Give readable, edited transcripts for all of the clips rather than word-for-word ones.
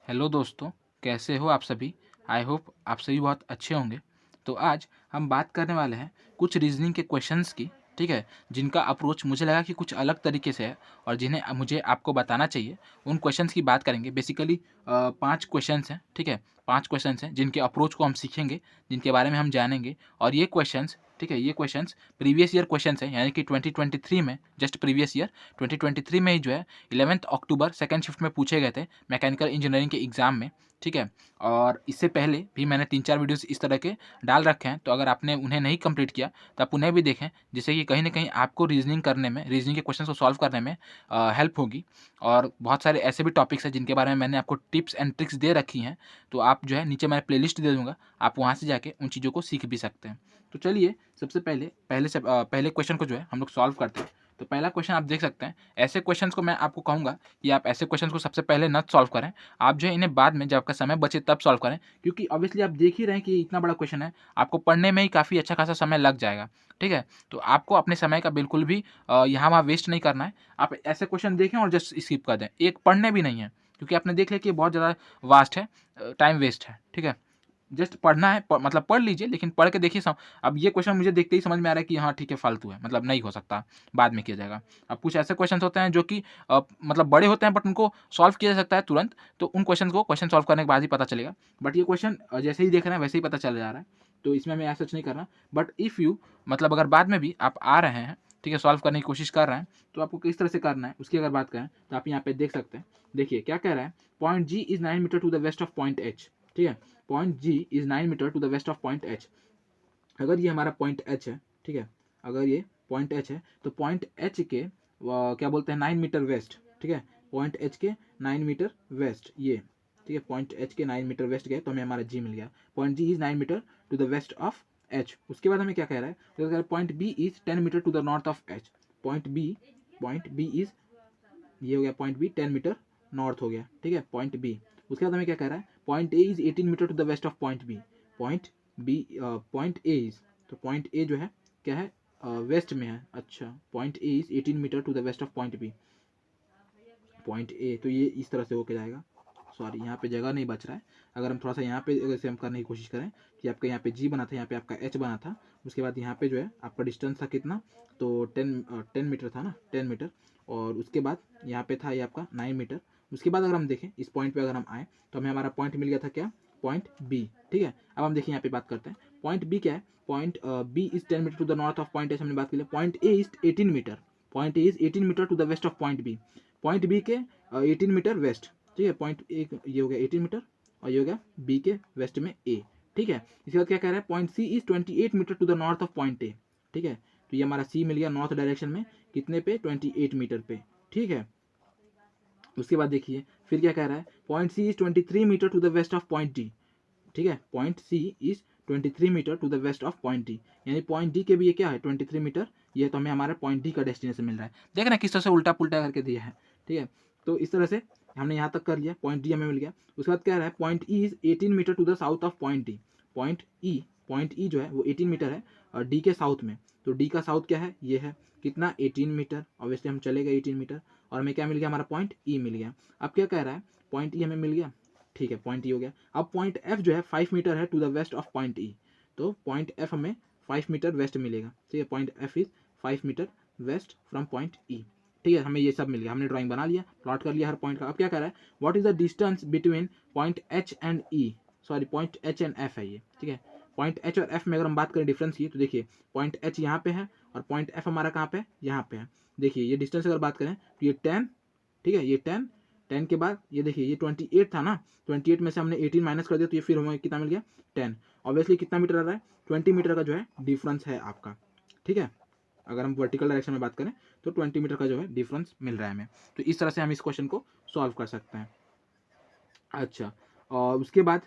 Hello दोस्तों, कैसे हो आप सभी? आई होप आप सभी बहुत अच्छे होंगे। तो आज हम बात करने वाले हैं कुछ रीज़निंग के क्वेश्चंस की, ठीक है? जिनका अप्रोच मुझे लगा कि कुछ अलग तरीके से है और जिन्हें मुझे आपको बताना चाहिए। उन क्वेश्चंस की बात करेंगे। बेसिकली 5 क्वेश्चंस हैं, ठीक है? 5 क्वेश्चंस हैं जिनके अप्रोच को हम सीखेंगे, जिनके बारे में हम जानेंगे और ये क्वेश्चंस, ठीक है? ये क्वेश्चंस प्रीवियस ईयर क्वेश्चंस हैं, यानी कि 2023 में, जस्ट प्रीवियस ईयर 2023 में ही जो है 11th अक्टूबर सेकंड शिफ्ट में पूछे गए थे मैकेनिकल इंजीनियरिंग के एग्ज़ाम में, ठीक है? और इससे पहले भी मैंने 3-4 वीडियोज़ इस तरह के डाल रखे हैं, तो अगर आपने उन्हें नहीं कंप्लीट किया तो आप उन्हें भी देखें, जिससे कि कहीं न कहीं आपको रीज़निंग करने में, रीज़निंग के क्वेश्चन को सॉल्व करने में हेल्प होगी। और बहुत सारे ऐसे भी टॉपिक्स हैं जिनके बारे में मैंने आपको टिप्स एंड ट्रिक्स दे रखी हैं, तो आप जो है नीचे मैं प्लेलिस्ट दे दूँगा, आप वहाँ से जाके उन चीज़ों को सीख भी सकते हैं। तो चलिए सबसे पहले क्वेश्चन को जो है हम लोग सॉल्व करते हैं। तो पहला क्वेश्चन आप देख सकते हैं, ऐसे क्वेश्चंस को मैं आपको कहूँगा कि आप ऐसे क्वेश्चंस को सबसे पहले ना सॉल्व करें। आप जो है इन्हें बाद में जब आपका समय बचे तब सॉल्व करें, क्योंकि ऑब्वियसली आप देख ही रहे हैं कि इतना बड़ा क्वेश्चन है, आपको पढ़ने में ही काफ़ी अच्छा खासा समय लग जाएगा, ठीक है? तो आपको अपने समय का बिल्कुल भी यहाँ-वहाँ वेस्ट नहीं करना है। आप ऐसे क्वेश्चन देखें और जस्ट स्किप कर दें। एक पढ़ने भी नहीं है, क्योंकि आपने देख लिया कि ये बहुत ज़्यादा वास्ट है, टाइम वेस्ट है, ठीक है? जस्ट पढ़ना है, मतलब पढ़ लीजिए, लेकिन पढ़ के देखिए अब ये क्वेश्चन मुझे देखते ही समझ में आ रहा है कि हाँ ठीक है, फालतू है, मतलब नहीं हो सकता, बाद में किया जाएगा। अब कुछ ऐसे क्वेश्चन होते हैं जो कि मतलब बड़े होते हैं, बट उनको सॉल्व किया जा सकता है तुरंत, तो उन क्वेश्चन को क्वेश्चन सॉल्व करने के बाद ही पता चलेगा। बट ये क्वेश्चन जैसे ही देख रहे हैं वैसे ही पता चल जा रहा है, तो इसमें मैं ऐसा सच नहीं करना। बट इफ़ यू, मतलब अगर बाद में भी आप आ रहे हैं, ठीक है, सॉल्व करने की कोशिश कर रहे हैं, तो आपको किस तरह से करना है उसकी अगर बात करें तो आप यहाँ पे देख सकते हैं। देखिए क्या कह रहा है, point G is 9 metre to the west of point H, ठीक है? Point G is 9 metre to the west of point H. अगर ये हमारा पॉइंट एच है, ठीक है, अगर ये पॉइंट एच है तो पॉइंट एच के क्या बोलते हैं 9 मीटर वेस्ट, ठीक है? पॉइंट एच के 9 मीटर वेस्ट ये, ठीक है, पॉइंट एच के 9 मीटर वेस्ट गए तो हमें हमारा जी मिल गया। Point G is 9 metre to the west of H. उसके बाद हमें क्या कह रहा है, तो कह रहा है point B is 10 metre to the north of H. Point B is, ये हो गया पॉइंट बी 10 मीटर नॉर्थ हो गया, ठीक है, पॉइंट बी। उसके बाद हमें क्या कह रहा है, point A is 18 metre to the west of point B. Point B, point A is, तो पॉइंट ए जो है क्या है, वेस्ट में है। अच्छा, point A is 18 metre to the west of point B. Point A, तो ये इस तरह से होके जाएगा। सॉरी, यहाँ पे जगह नहीं बच रहा है। अगर हम थोड़ा सा यहाँ पे अगर से हम करने की कोशिश करें कि आपका यहाँ पे जी बना था, यहाँ पे आपका एच बना था, उसके बाद यहाँ पे जो है आपका डिस्टेंस था कितना, तो 10 मीटर था ना, 10 मीटर। और उसके बाद यहाँ पे था ये आपका 9 मीटर। उसके बाद अगर हम देखें इस पॉइंट पे अगर हम आए तो हमें हमारा पॉइंट मिल गया था क्या, पॉइंट बी, ठीक है? अब हम देखिए यहाँ पे बात करते हैं, पॉइंट बी क्या है, point B is 10 metre to the north of point H, हमने बात की। Point A is 18 metre, point A is 18 metre to the west of point B. Point B के 18 मीटर वेस्ट, ठीक है, पॉइंट ए ये हो गया 18 मीटर और ये हो गया बी के वेस्ट में ए, ठीक है? इसके बाद क्या कह रहा है, point C is 28 metre to the north of point A, ठीक है? तो ये हमारा सी मिल गया नॉर्थ डायरेक्शन में, कितने पे, 28 मीटर पे, ठीक है? उसके बाद देखिए फिर क्या कह रहा है, point C is 23 metre to the west of point D, ठीक है? Point C is 23 metre to the west of point D, यानी पॉइंट डी के भी ये क्या है, 23 मीटर। ये तो हमें हमारा पॉइंट डी का डेस्टिनेशन मिल रहा है। देख रहे हैं किस तरह से उल्टा पुल्टा करके दिया है, ठीक है? तो इस तरह से हमने यहाँ तक कर लिया, पॉइंट डी हमें मिल गया। उसके बाद क्या रहा है, point E is 18 metre to the south of point D. Point E जो है वो 18 मीटर है और डी के साउथ में। तो डी का साउथ क्या है, ये है कितना, 18 मीटर। ऑब्वियसली हम चले गए 18 मीटर और हमें क्या मिल गया, हमारा पॉइंट ई मिल गया। अब क्या कह रहा है, पॉइंट ई हमें मिल गया, ठीक है, पॉइंट ई हो गया। अब पॉइंट एफ जो है 5 मीटर है to the west of point E, तो पॉइंट एफ हमें 5 मीटर वेस्ट मिलेगा, ठीक है? Point F is 5 metre west from point E, ठीक है? हमें ये सब मिल गया, हमने ड्राइंग बना लिया, प्लॉट कर लिया हर पॉइंट का। अब क्या कर रहा है, what is the distance between point H and E, sorry point H and F है ये, ठीक है? पॉइंट एच और एफ में अगर हम बात करें डिफरेंस की, तो देखिए पॉइंट एच यहाँ पे है और पॉइंट एफ हमारा कहाँ पे है, यहाँ पे है। देखिए ये डिस्टेंस अगर बात करें तो ये 10, ठीक है, ये 10 के बाद ये देखिए ये 28 था ना, 28 में से हमने 18 माइनस कर दिया तो ये फिर हमें कितना मिल गया, 10। ऑब्वियसली कितना मीटर आ रहा है, 20 मीटर का जो है डिफरेंस है आपका, ठीक है? अगर हम वर्टिकल डायरेक्शन में बात करें तो 20 मीटर का जो है डिफरेंस मिल रहा है हमें। तो इस तरह से हम इस क्वेश्चन को सॉल्व कर सकते हैं। अच्छा, और उसके बाद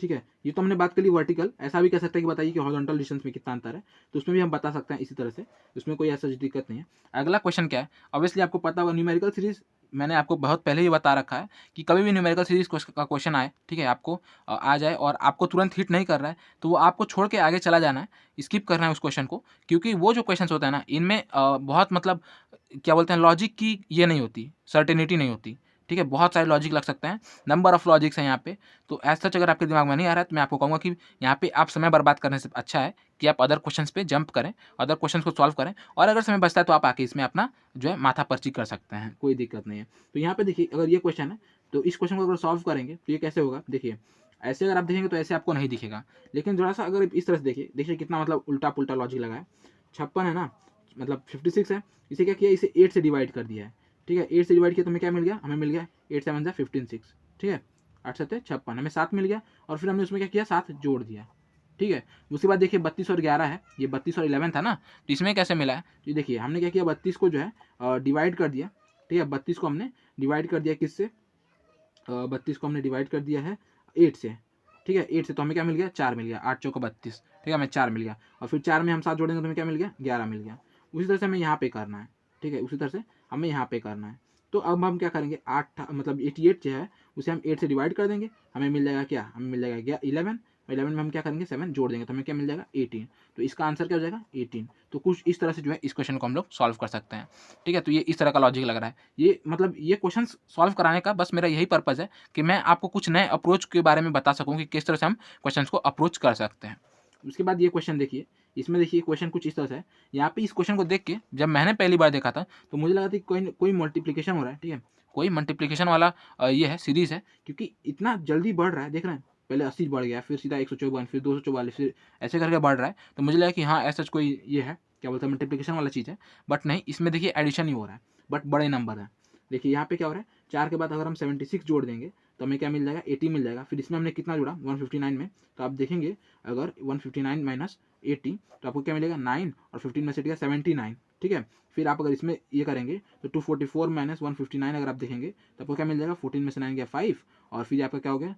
ठीक है, ये तो हमने बात कर ली वर्टिकल। ऐसा भी कह सकते हैं कि बताइए कि हॉरिजॉन्टल डिस्टेंस में कितना अंतर है, तो उसमें भी हम बता सकते हैं इसी तरह से, उसमें कोई ऐसा दिक्कत नहीं है। अगला क्वेश्चन क्या है, ऑब्वियसली आपको पता होगा न्यूमेरिकल सीरीज, मैंने आपको बहुत पहले ही बता रखा है कि कभी भी न्यूमेरिकल सीरीज का क्वेश्चन आए, ठीक है, आपको आ जाए और आपको तुरंत हिट नहीं कर रहा है, तो वो आपको छोड़ के आगे चला जाना है, स्किप करना है उस क्वेश्चन को, क्योंकि वो जो क्वेश्चन होता है ना, इनमें बहुत मतलब क्या बोलते हैं, लॉजिक की ये नहीं होती, सर्टेनिटी नहीं होती, ठीक है, बहुत सारे लॉजिक लग सकते हैं, नंबर ऑफ लॉजिक्स हैं यहाँ पे। तो एज सच अगर आपके दिमाग में नहीं आ रहा है तो मैं आपको कहूँगा कि यहाँ पे आप समय बर्बाद करने से अच्छा है कि आप अदर क्वेश्चंस पे जंप करें, अदर क्वेश्चंस को सॉल्व करें, और अगर समय बचता है तो आप आके इसमें अपना जो है माथा पर्ची कर सकते हैं, कोई दिक्कत नहीं है। तो यहाँ पे देखिए, अगर ये क्वेश्चन है तो इस क्वेश्चन को अगर सॉल्व करेंगे तो ये कैसे होगा, देखिए ऐसे अगर आप देखेंगे तो ऐसे आपको नहीं दिखेगा, लेकिन थोड़ा सा अगर इस तरह से देखिए कितना मतलब उल्टा पुल्टा लॉजिक लगा है। 56 है ना, मतलब 56 है, इसे क्या किया, इसे 8 से डिवाइड कर दिया है, ठीक है। 8 से डिवाइड किया तो हमें क्या मिल गया, हमें मिल गया 8 7 जा 15 6, ठीक है, 8 7 56, हमें 7 मिल गया, और फिर हमने उसमें क्या किया, 7 जोड़ दिया, ठीक है। उसके बाद देखिए 32 और 11 है, ये 32 और 11 था ना, तो इसमें कैसे मिला है, तो देखिए हमने क्या किया, 32 को जो है डिवाइड कर दिया, ठीक है। 32 को हमने डिवाइड कर दिया किससे, 32 को हमने डिवाइड कर दिया है 8 से, ठीक है। 8 से तो हमें क्या मिल गया, 4 मिल गया, 8 चौका 32, ठीक है, हमें 4 मिल गया, और फिर 4 में हम 7 जोड़ेंगे तो हमें क्या मिल गया, 11 मिल गया। उसी तरह से हमें यहाँ पे करना है, ठीक है, उसी तरह से हमें यहाँ पे करना है। तो अब हम क्या करेंगे, 8 मतलब 88 जो है उसे हम 8 से डिवाइड कर देंगे, हमें मिल जाएगा क्या, हमें मिल जाएगा 11, 11 में हम क्या करेंगे, 7 जोड़ देंगे तो हमें क्या मिल जाएगा, 18। तो इसका आंसर क्या हो जाएगा, 18। तो कुछ इस तरह से जो है इस क्वेश्चन को हम लोग सॉल्व कर सकते हैं, ठीक है। तो ये इस तरह का लॉजिक लग रहा है, ये मतलब ये क्वेश्चन सॉल्व कराने का बस मेरा यही पर्पज़ है कि मैं आपको कुछ नए अप्रोच के बारे में बता सकूँ कि किस तरह से हम क्वेश्चन को अप्रोच कर सकते हैं। उसके बाद ये क्वेश्चन देखिए, इसमें देखिए क्वेश्चन कुछ इस तरह से है। यहाँ पे इस क्वेश्चन को देख के जब मैंने पहली बार देखा था तो मुझे लगा था कि कोई मल्टीप्लिकेशन हो रहा है, ठीक है, कोई मल्टीप्लिकेशन वाला ये है, सीरीज़ है, क्योंकि इतना जल्दी बढ़ रहा है, देख रहे हैं, पहले 80 बढ़ गया, फिर सीधा 154, फिर 244, फिर ऐसे करके बढ़ रहा है। तो मुझे लगा कि हाँ ऐसा कोई ये है, क्या बोलते हैं, मल्टीप्लिकेशन वाला चीज़ है, बट नहीं, इसमें देखिए एडिशन ही हो रहा है, बट बड़े नंबर है। देखिए यहाँ पे क्या हो रहा है, 4 के बाद अगर हम 76 जोड़ देंगे तो हमें क्या मिल जाएगा, 80 मिल जाएगा। फिर इसमें हमने कितना जोड़ा, 159 में, तो आप देखेंगे अगर 159 माइनस 80 तो आपको क्या मिलेगा, 9, और 15 में से गया 79, ठीक है। फिर आप अगर इसमें ये करेंगे तो 244 माइनस 159 अगर आप देखेंगे तो आपको क्या मिल जाएगा, 14 में से 9 गया 5, और फिर आपका क्या हो गया,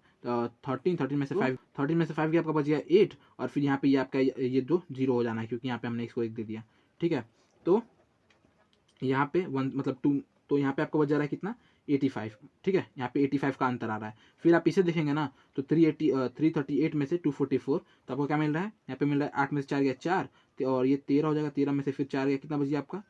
13 में से 5, 13 में से 5 गया आपका बच गया 8, और फिर यहाँ पे ये आपका ये 2 जीरो हो जाना है क्योंकि यहाँ पे हमने इसको 1 दे दिया, ठीक है। तो यहाँ पे 1 मतलब 2, तो यहाँ पे आपको बच जा रहा है कितना, 85, ठीक है, यहाँ पे 85 का अंतर आ रहा है। फिर आप इसे देखेंगे ना तो 338 में से 244, तो आपको क्या मिल रहा है, यहाँ पे मिल रहा है 8 में से 4 गया 4, और ये 13 हो जाएगा, 13 में से फिर 4 गया, कितना बच गया आपका,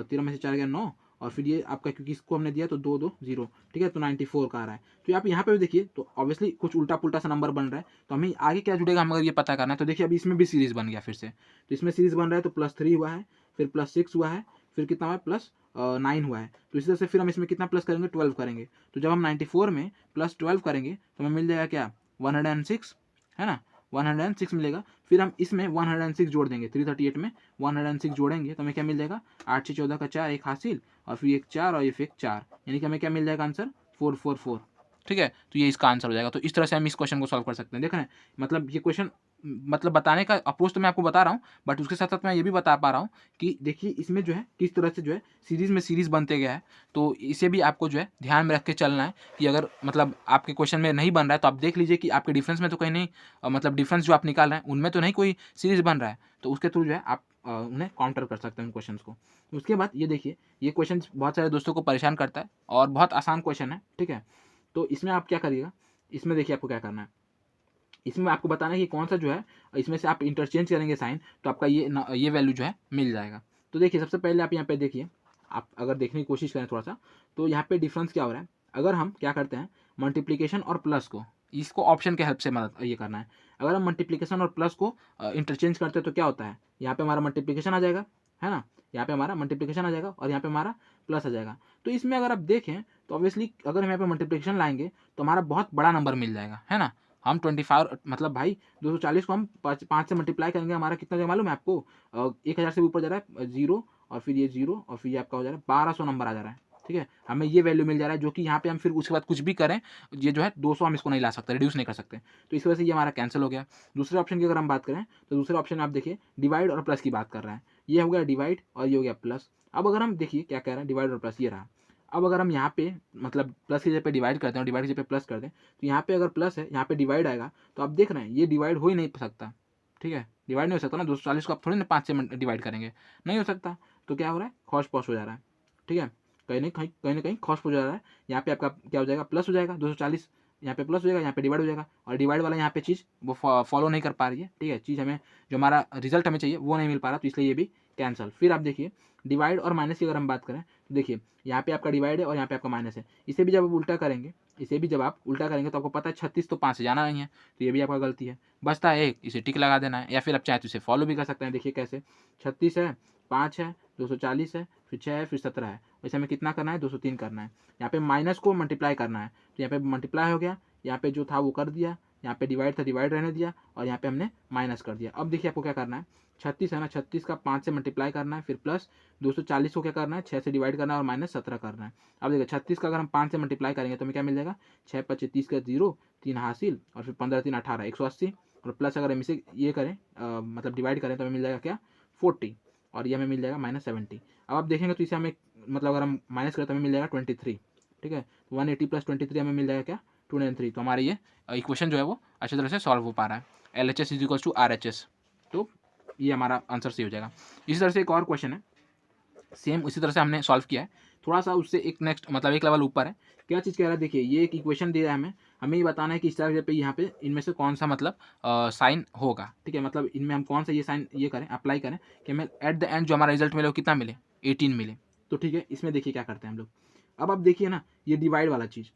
13 में से 4 गया 9, और फिर ये आपका क्योंकि इसको हमने दिया तो 2 2 0, ठीक है, तो 94 का आ रहा है। तो आप यहाँ पे भी देखिए तो ऑब्वियसली कुछ उल्टा पुल्टा सा नंबर बन रहा है, तो हमें आगे क्या जुड़ेगा हम अगर ये पता करना है। तो देखिए अभी इसमें भी सीरीज बन गया फिर से, तो इसमें सीरीज बन रहा है तो +3 हुआ है, फिर +6 हुआ है, फिर कितना हुआ है, +9 हुआ है। तो इसी तरह से फिर हम इसमें कितना प्लस करेंगे, 12 करेंगे। तो जब हम 94 में +12 करेंगे तो हमें मिल जाएगा क्या, 106, है ना, 106 मिलेगा। फिर हम इसमें 106 जोड़ देंगे, 338 में 106 जोड़ेंगे तो हमें क्या मिल जाएगा, 8 से 14 का 4, एक हासिल, और फिर एक 4 और ये फिर 4, यानी कि हमें क्या मिल जाएगा आंसर, 444, ठीक है। तो ये इसका आंसर हो जाएगा। तो इस तरह से हम इस क्वेश्चन को सॉल्व कर सकते हैं। देख रहे हैं, मतलब ये क्वेश्चन मतलब बताने का अप्रोच तो मैं आपको बता रहा हूँ, बट उसके साथ साथ मैं ये भी बता पा रहा हूँ कि देखिए इसमें जो है किस तरह से जो है सीरीज़ में सीरीज़ बनते गया है। तो इसे भी आपको जो है ध्यान में रख के चलना है कि अगर मतलब आपके क्वेश्चन में नहीं बन रहा है तो आप देख लीजिए कि आपके डिफरेंस में तो कहीं नहीं मतलब डिफरेंस जो आप निकाल रहे हैं उनमें तो नहीं कोई सीरीज़ बन रहा है, तो उसके थ्रू जो है आप उन्हें काउंटर कर सकते हैं उन क्वेश्चन को। उसके बाद ये देखिए, ये क्वेश्चन बहुत सारे दोस्तों को परेशान करता है और बहुत आसान क्वेश्चन है, ठीक है। तो इसमें आप क्या करिएगा, इसमें देखिए आपको क्या करना है, इसमें आपको बताना है कि कौन सा जो है इसमें से आप इंटरचेंज करेंगे साइन तो आपका ये वैल्यू जो है मिल जाएगा। तो देखिए सबसे पहले आप यहाँ पे देखिए, आप अगर देखने की कोशिश करें थोड़ा सा तो यहाँ पे डिफरेंस क्या हो रहा है। अगर हम क्या करते हैं मल्टीप्लिकेशन और प्लस को, इसको ऑप्शन के हेल्प से मदद ये करना है। अगर हम मल्टीप्लिकेशन और प्लस को इंटरचेंज करते हैं तो क्या होता है, यहाँ पे हमारा मल्टीप्लिकेशन आ जाएगा, है ना, यहाँ पे हमारा मल्टीप्लिकेशन आ जाएगा और यहाँ पे हमारा प्लस आ जाएगा। तो इसमें अगर आप देखें तो ऑब्वियसली अगर हम यहाँ पे मल्टीप्लिकेशन लाएंगे तो हमारा बहुत बड़ा नंबर मिल जाएगा, है ना। हम 25 मतलब भाई 240 को हम 5 से मल्टीप्लाई करेंगे, हमारा कितना जो मालूम है आपको, 1000 से ऊपर जा रहा है 0, और फिर ये 0, और फिर ये आपका हो जा रहा है 1200 नंबर आ जा रहा है, ठीक है। हमें ये वैल्यू मिल जा रहा है जो कि यहाँ पे हम फिर उसके बाद कुछ भी करें ये जो है 200 हम इसको नहीं ला सकते, रिड्यूस नहीं कर सकते। तो इस वजह से ये हमारा कैंसिल हो गया। दूसरे ऑप्शन की अगर हम बात करें तो दूसरे ऑप्शन आप देखिए डिवाइड और प्लस की बात कर रहा है, ये हो गया डिवाइड और ये हो गया प्लस। अब अगर हम देखिए क्या कह रहे हैं, डिवाइड और प्लस ये रहा। अब अगर हम यहाँ पे मतलब प्लस की जगह पे डिवाइड करते हैं और डिवाइड की जगह पे प्लस कर दें तो यहाँ पे अगर प्लस है यहाँ पे डिवाइड आएगा, तो आप देख रहे हैं ये डिवाइड हो ही नहीं सकता, ठीक है, डिवाइड नहीं हो सकता ना। 240 को आप थोड़ी ना 5 से डिवाइड करेंगे, नहीं हो सकता। तो क्या हो रहा है, खौश पौश हो जा रहा है, ठीक है, कहीं ना कहीं खौश हो जा रहा है। यहाँ पे आपका क्या हो जाएगा, प्लस हो जाएगा 240, यहाँ पे प्लस हो जाएगा, यहाँ पे डिवाइड हो जाएगा, और डिवाइड वाला यहाँ पे चीज़ वो फॉलो नहीं कर पा रही है, ठीक है, चीज़ हमें जो हमारा रिजल्ट हमें चाहिए वो नहीं मिल पा रहा, तो इसलिए ये भी कैंसल। फिर आप देखिए डिवाइड और माइनस की अगर हम बात करें तो देखिए यहाँ पे आपका डिवाइड है और यहाँ पे आपका माइनस है। इसे भी जब आप उल्टा करेंगे, इसे भी जब आप उल्टा करेंगे तो आपको पता है 36 तो 5 से जाना नहीं है, तो ये भी आपका गलती है। बचता है एक, इसे टिक लगा देना है, या फिर आप चाहे तो इसे फॉलो भी कर सकते हैं। देखिए कैसे, 36 है, 5 है, 240 है, फिर 6 है, फिर 17 है। वैसे हमें कितना करना है, 203 करना है। यहाँ पे माइनस को मल्टीप्लाई करना है, तो यहाँ पे मल्टीप्लाई हो गया, यहाँ पे जो था वो कर दिया, यहाँ पे डिवाइड था डिवाइड रहने दिया, और यहाँ पे हमने माइनस कर दिया। अब देखिए आपको क्या करना है, 36 है ना, 36 का 5 से मल्टीप्लाई करना है, फिर प्लस 240 को क्या करना है, 6 से डिवाइड करना है और माइनस 17 करना है। अब देखिए 36 का अगर हम 5 से मल्टीप्लाई करेंगे तो हमें क्या मिल जाएगा, 6 5 30 का 0, 3 हासिल, और फिर 15 3 18, 180, और प्लस अगर हम इसे ये करें मतलब डिवाइड करें तो हमें मिल जाएगा क्या, 40, और ये हमें मिल जाएगा -70। अब आप देखेंगे तो इसे हमें मतलब अगर हम माइनस करें तो हमें मिल जाएगा 23। ठीक है, 180 + 23 हमें मिल जाएगा क्या, 203। तो हमारे ये इक्वेशन जो है वो अच्छी तरह से सॉल्व हो पा रहा है। LHS = RHS। तो ये हमारा आंसर सही हो जाएगा। इसी तरह से एक और क्वेश्चन है, सेम इसी तरह से हमने सॉल्व किया है, थोड़ा सा उससे एक नेक्स्ट मतलब एक लेवल ऊपर है। क्या चीज़ कह रहा है, देखिए ये एक इक्वेशन दिया है हमें ये बताना है कि इस तरह पे यहाँ पे इनमें से कौन सा मतलब साइन होगा। ठीक है, मतलब इनमें हम कौन सा ये साइन ये करें, अप्लाई करें कि हमें एट द एंड जो हमारा रिजल्ट मिले वो कितना मिले, 18 मिले। तो ठीक है, इसमें देखिए क्या करते हैं हम लोग। अब आप देखिए ना, ये डिवाइड वाला चीज़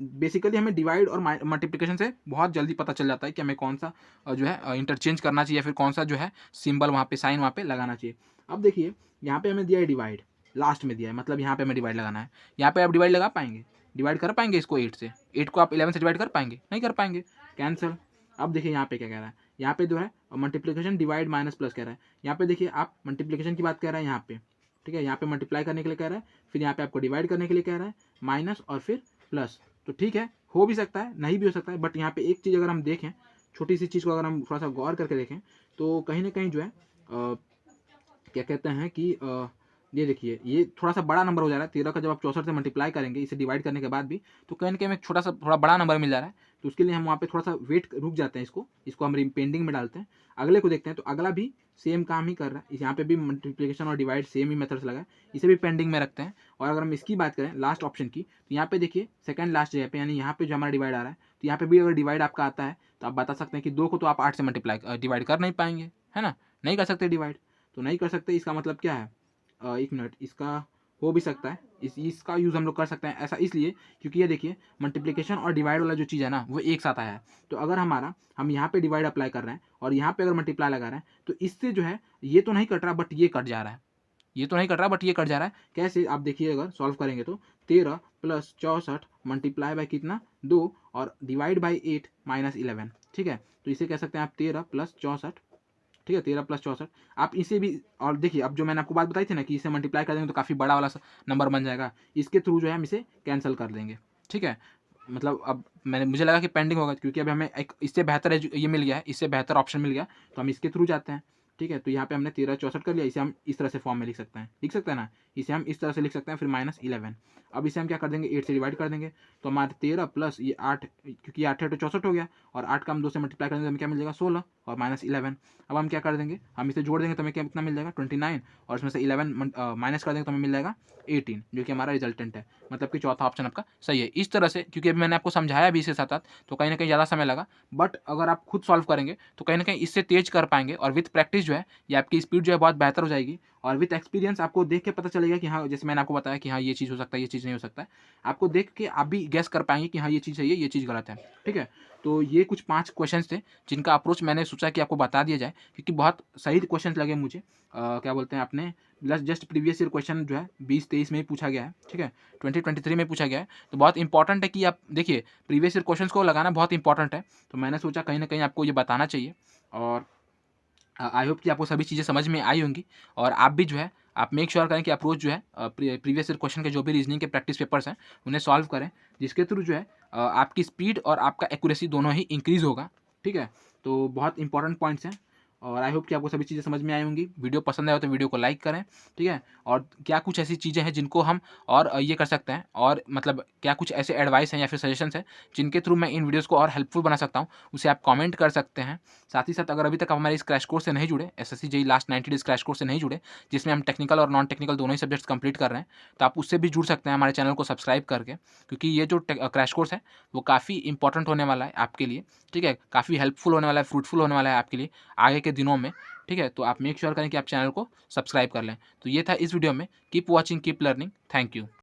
बेसिकली हमें डिवाइड और मल्टीप्लिकेशन से बहुत जल्दी पता चल जाता है कि हमें कौन सा जो है इंटरचेंज करना चाहिए, या फिर कौन सा जो है सिंबल वहाँ पे साइन वहाँ पे लगाना चाहिए। अब देखिए यहाँ पे हमें दिया है डिवाइड, लास्ट में दिया है, मतलब यहाँ पे हमें डिवाइड लगाना है। यहाँ पे आप डिवाइड लगा पाएंगे, डिवाइड कर पाएंगे इसको 8 से, 8 को आप 11 से डिवाइड कर पाएंगे, नहीं कर पाएंगे, कैंसिल। अब देखिए यहाँ पे क्या कह रहा है, यहाँ पे जो है मल्टीप्लिकेशन डिवाइड माइनस प्लस कह रहा है। यहाँ पे देखिए आप मल्टीप्लिकेशन की बात कर रहे हैं यहाँ पे, ठीक है, यहाँ पे मल्टीप्लाई करने के लिए कह रहा है, फिर यहाँ पे आपको डिवाइड करने के लिए कह रहा है, माइनस और फिर प्लस। तो ठीक है, हो भी सकता है, नहीं भी हो सकता है, बट यहाँ पे एक चीज़ अगर हम देखें, छोटी सी चीज़ को अगर हम थोड़ा सा गौर करके देखें तो कहीं ना कहीं जो है क्या कहते हैं कि ये देखिए ये थोड़ा सा बड़ा नंबर हो जा रहा है। 13 का जब आप 64 से मल्टीप्लाई करेंगे इसे डिवाइड करने के बाद भी, तो कहीं ना कहीं हमें छोटा सा थोड़ा बड़ा नंबर मिल जा रहा है। तो उसके लिए हम वहाँ पे थोड़ा सा वेट रुक जाते हैं, इसको हम पेंडिंग में डालते हैं, अगले को देखते हैं। तो अगला भी सेम काम ही कर रहा है, यहाँ पे भी मल्टीप्लिकेशन और डिवाइड सेम ही मेथड्स लगा है, इसे भी पेंडिंग में रखते हैं। और अगर हम इसकी बात करें लास्ट ऑप्शन की, तो यहाँ पे देखिए सेकंड लास्ट जगह पे, यानी यहाँ पे जो हमारा डिवाइड आ रहा है, तो यहाँ पे भी अगर डिवाइड आपका आता है तो आप बता सकते हैं कि 2 को तो आप 8 से मल्टीप्लाई डिवाइड कर नहीं पाएंगे, है ना, नहीं कर सकते डिवाइड, तो नहीं कर सकते। इसका मतलब क्या है, एक मिनट, इसका हो भी सकता है, इसका यूज़ हम लोग कर सकते हैं। ऐसा इसलिए क्योंकि ये देखिए मल्टीप्लिकेशन और डिवाइड वाला जो चीज़ है ना वो एक साथ आया है। तो अगर हम यहाँ पे डिवाइड अप्लाई कर रहे हैं और यहाँ पे अगर मल्टीप्लाई लगा रहे हैं, तो इससे जो है ये तो नहीं कट रहा बट ये कट जा रहा है, ये तो नहीं कट रहा बट ये कट जा रहा है। कैसे, आप देखिए अगर सॉल्व करेंगे तो 13 + 64 मल्टीप्लाई बाय कितना 2 और डिवाइड बाई 8 -11। ठीक है, तो इसे कह सकते हैं आप 13 + 64, ठीक है, 13 + 64। आप इसे भी, और देखिए अब जो मैंने आपको बात बताई थी ना कि इसे मल्टीप्लाई कर देंगे तो काफ़ी बड़ा वाला नंबर बन जाएगा, इसके थ्रू जो है हम इसे कैंसिल कर देंगे। ठीक है, मतलब अब मुझे लगा कि पेंडिंग होगा, क्योंकि अभी हमें एक इससे बेहतर ये मिल गया है, इससे बेहतर ऑप्शन मिल गया, तो हम इसके थ्रू जाते हैं। ठीक है, तो यहाँ पे हमने 13 64 कर लिया, इसे हम इस तरह से फॉर्म में लिख सकते हैं ना, इसे हम इस तरह से लिख सकते हैं, फिर -11। अब इसे हम क्या कर देंगे, 8 से डिवाइड कर देंगे, तो हमारे 13 प्लस ये 8, क्योंकि 8 है तो 64 हो गया, और 8 का हम 2 से मल्टीप्लाई करेंगे तो हमें क्या मिल जाएगा 16 और -11। अब हम क्या कर देंगे, हम इसे जोड़ देंगे तो हमें क्या कितना मिल जाएगा 29, और इसमें से 11 माइनस कर देंगे तो हमें मिल जाएगा 18, जो कि हमारा रिजल्टेंट है। मतलब कि चौथा ऑप्शन आपका सही है। इस तरह से, क्योंकि अभी मैंने आपको समझाया भी इसके साथ साथ, तो कहीं ना कहीं ज़्यादा समय लगा, बट अगर आप खुद सॉल्व करेंगे तो कहीं ना कहीं इससे तेज कर पाएंगे, और विथ प्रैक्टिस जो है ये आपकी स्पीड जो है बहुत बेहतर हो जाएगी, और विथ एक्सपीरियंस आपको देख के पता चलेगा कि हाँ, जैसे मैंने आपको बताया कि हाँ ये चीज़ हो सकता है, ये चीज़ नहीं हो सकता है, आपको देख के आप भी गैस कर पाएंगे कि हाँ ये चीज़ सही है, ये चीज़ गलत है। ठीक है, तो ये कुछ 5 क्वेश्चंस थे जिनका अप्रोच मैंने सोचा कि आपको बता दिया जाए, क्योंकि बहुत सही क्वेश्चन लगे मुझे। क्या बोलते हैं, आपने जस्ट प्रीवियस ईयर क्वेश्चन जो है 2023 में ही पूछा गया है, ठीक है, 2023 में पूछा गया है, तो बहुत इंपॉर्टेंट है कि आप देखिए प्रीवियस ईयर क्वेश्चन को लगाना बहुत इंपॉर्टेंट है। तो मैंने सोचा कहीं ना कहीं आपको ये बताना चाहिए, और आई होप कि आपको सभी चीज़ें समझ में आई होंगी, और आप भी जो है आप मेक श्योर करें कि अप्रोच जो है प्रीवियस ईयर क्वेश्चन के जो भी रीजनिंग के प्रैक्टिस पेपर्स हैं उन्हें सॉल्व करें, जिसके थ्रू जो है आपकी स्पीड और आपका एक्यूरेसी दोनों ही इंक्रीज़ होगा। ठीक है, तो बहुत इंपॉर्टेंट पॉइंट्स हैं, और आई होप कि आपको सभी चीज़ें समझ में आई होंगी। वीडियो पसंद आए हो तो वीडियो को लाइक करें, ठीक है, और क्या कुछ ऐसी चीज़ें हैं जिनको हम और ये कर सकते हैं, और मतलब क्या कुछ ऐसे एडवाइस हैं या फिर सजेशंस हैं जिनके थ्रू मैं इन वीडियोज़ को और हेल्पफुल बना सकता हूँ, उसे आप कमेंट कर सकते हैं। साथ ही साथ अगर अभी तक आप हमारे इस क्रैश कोर्स से नहीं जुड़े, SSC JEE last 90 days crash course से नहीं जुड़े, जिसमें हम टेक्निकल और नॉन टेक्निकल दोनों ही सब्जेक्ट्स कंप्लीट कर रहे हैं, तो आप उससे भी जुड़ सकते हैं हमारे चैनल को सब्सक्राइब करके, क्योंकि ये जो क्रैश कोर्स है वो काफ़ी इंपॉर्टेंट होने वाला है आपके लिए। ठीक है, काफ़ी हेल्पफुल होने वाला है, फ्रूटफुल होने वाला है आपके लिए आगे के के दिनों में, ठीक है? तो आप मेक श्योर करें कि आप चैनल को सब्सक्राइब कर लें। तो ये था इस वीडियो में। Keep watching, keep learning. Thank you.